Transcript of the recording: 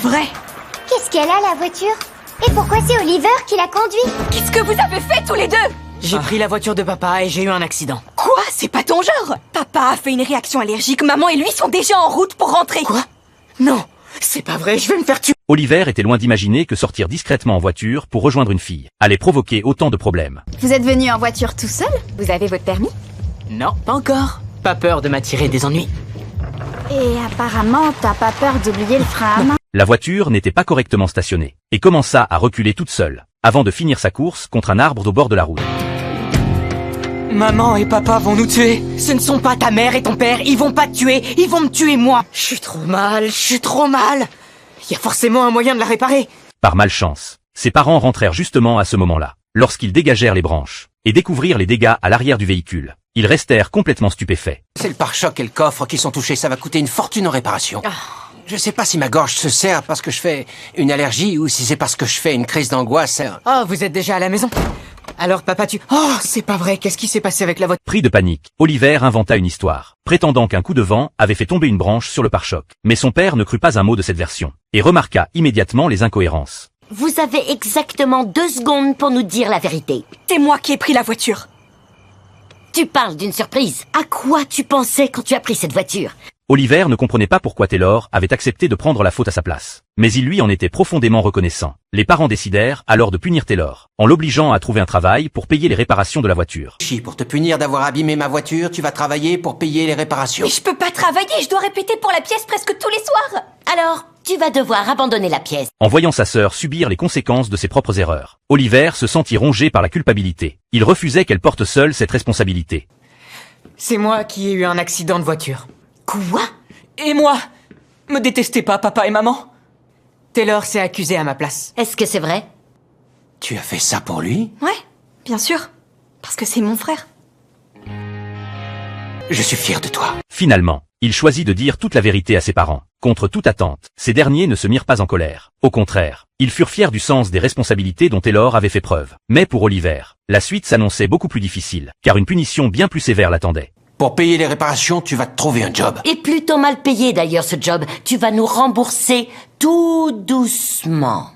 vrai? Qu'est-ce qu'elle a, la voiture? Et pourquoi c'est Oliver qui la conduit? Qu'est-ce que vous avez fait tous les deux? J'ai pris la voiture de papa et j'ai eu un accident. Quoi? C'est pas ton genre. Papa a fait une réaction allergique, maman et lui sont déjà en route pour rentrer. Quoi? Non, c'est pas vrai, je vais me faire tuer. Oliver était loin d'imaginer que sortir discrètement en voiture pour rejoindre une fille allait provoquer autant de problèmes. Vous êtes venu en voiture tout seul? Vous avez votre permis? Non, pas encore. Pas peur de m'attirer des ennuis. Et apparemment, t'as pas peur d'oublier le frein à main. La voiture n'était pas correctement stationnée et commença à reculer toute seule, avant de finir sa course contre un arbre au bord de la route. Maman et papa vont nous tuer. Ce ne sont pas ta mère et ton père, ils vont pas te tuer, ils vont me tuer moi. Je suis trop mal. Il y a forcément un moyen de la réparer. Par malchance, ses parents rentrèrent justement à ce moment-là, lorsqu'ils dégagèrent les branches et découvrirent les dégâts à l'arrière du véhicule. Ils restèrent complètement stupéfaits. C'est le pare-choc et le coffre qui sont touchés, ça va coûter une fortune en réparation. Je sais pas si ma gorge se serre parce que je fais une allergie ou si c'est parce que je fais une crise d'angoisse. Oh, vous êtes déjà à la maison? Alors papa Oh, c'est pas vrai, qu'est-ce qui s'est passé avec la voiture? Pris de panique, Oliver inventa une histoire, prétendant qu'un coup de vent avait fait tomber une branche sur le pare-choc. Mais son père ne crut pas un mot de cette version, et remarqua immédiatement les incohérences. Vous avez exactement 2 secondes pour nous dire la vérité. C'est moi qui ai pris la voiture. Tu parles d'une surprise. À quoi tu pensais quand tu as pris cette voiture? Oliver ne comprenait pas pourquoi Taylor avait accepté de prendre la faute à sa place. Mais il lui en était profondément reconnaissant. Les parents décidèrent alors de punir Taylor, en l'obligeant à trouver un travail pour payer les réparations de la voiture. Pour te punir d'avoir abîmé ma voiture, tu vas travailler pour payer les réparations. Mais je peux pas travailler, je dois répéter pour la pièce presque tous les soirs. Alors, tu vas devoir abandonner la pièce. En voyant sa sœur subir les conséquences de ses propres erreurs, Oliver se sentit rongé par la culpabilité. Il refusait qu'elle porte seule cette responsabilité. C'est moi qui ai eu un accident de voiture. Quoi? Et moi? Me détestez pas, papa et maman? Taylor s'est accusé à ma place. Est-ce que c'est vrai? Tu as fait ça pour lui? Ouais, bien sûr. Parce que c'est mon frère. Je suis fier de toi. Finalement, il choisit de dire toute la vérité à ses parents. Contre toute attente, ces derniers ne se mirent pas en colère. Au contraire, ils furent fiers du sens des responsabilités dont Taylor avait fait preuve. Mais pour Oliver, la suite s'annonçait beaucoup plus difficile, car une punition bien plus sévère l'attendait. Pour payer les réparations, tu vas te trouver un job. Et plutôt mal payé d'ailleurs ce job. Tu vas nous rembourser tout doucement.